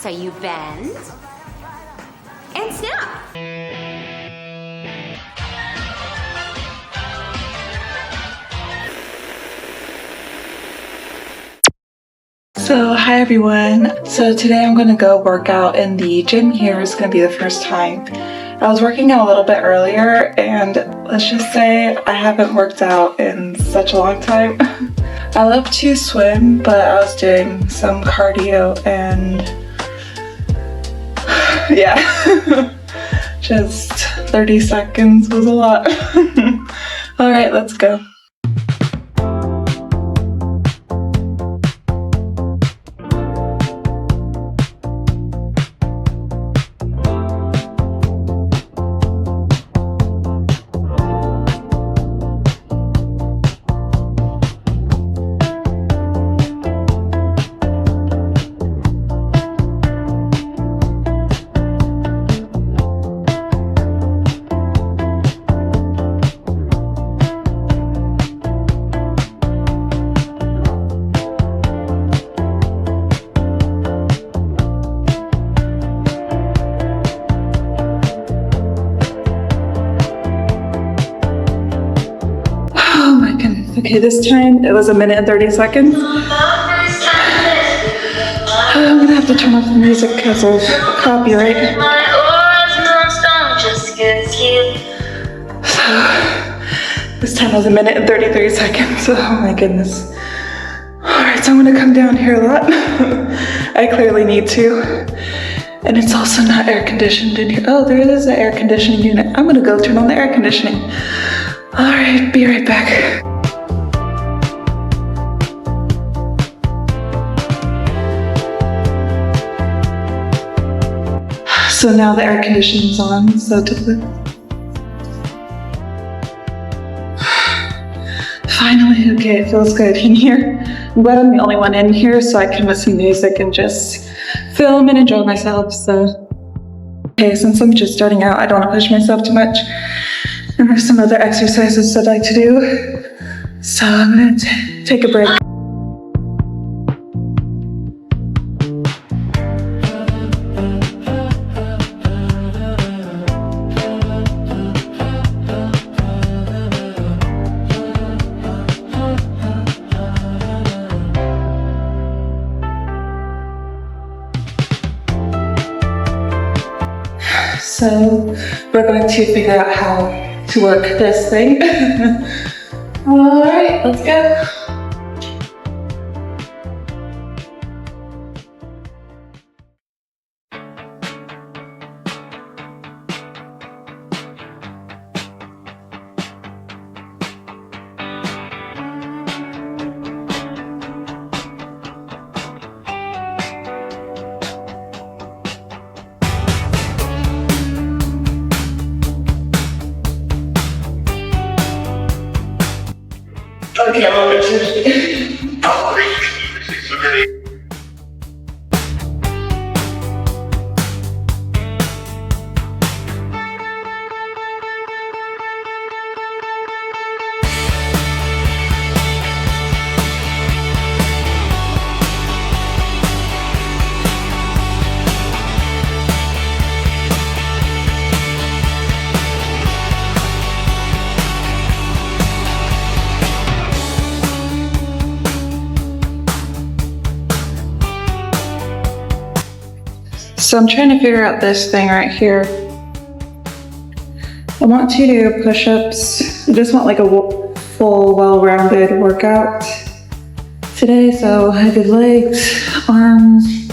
So you bend and snap. So hi everyone. So today I'm gonna go work out in the gym here. It's gonna be the first time. I was working out a little bit earlier and let's just say I haven't worked out in such a long time. I love to swim, but I was doing some cardio and yeah, just 30 seconds was a lot. All right, let's go. Okay, this time it was 1 minute and 30 seconds. I'm gonna have to turn off the music because of copyright. So, this time was 1 minute and 33 seconds. Oh my goodness. Alright, so I'm gonna come down here a lot. I clearly need to. And it's also not air conditioned in here. Oh, there is an air conditioning unit. I'm gonna go turn on the air conditioning. Alright, be right back. So now the air conditioning's on, so finally, okay, it feels good in here. I'm glad I'm the only one in here so I can listen to music and just film and enjoy myself, so. Okay, since I'm just starting out, I don't want to push myself too much. And there's some other exercises I'd like to do. So I'm gonna take a break. So we're going to figure out how to work this thing. All right, let's go. Okay, I'm over to So I'm trying to figure out this thing right here. I want to do push-ups. I just want like a full, well-rounded workout today. So I did legs, arms.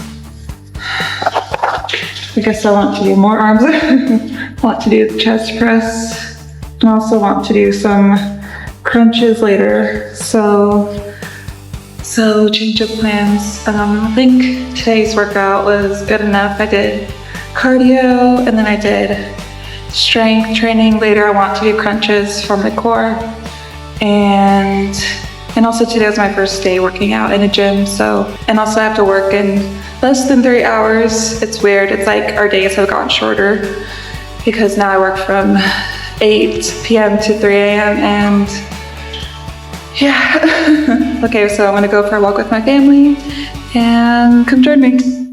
I guess I want to do more arms. I want to do the chest press. I also want to do some crunches later. So change of plans. I think today's workout was good enough. I did cardio and then I did strength training. Later I want to do crunches for my core. And also today was my first day working out in a gym. And also I have to work in less than 3 hours. It's weird. It's like our days have gotten shorter because now I work from 8 p.m. to 3 a.m. and yeah. Okay, so I'm gonna go for a walk with my family and come join me.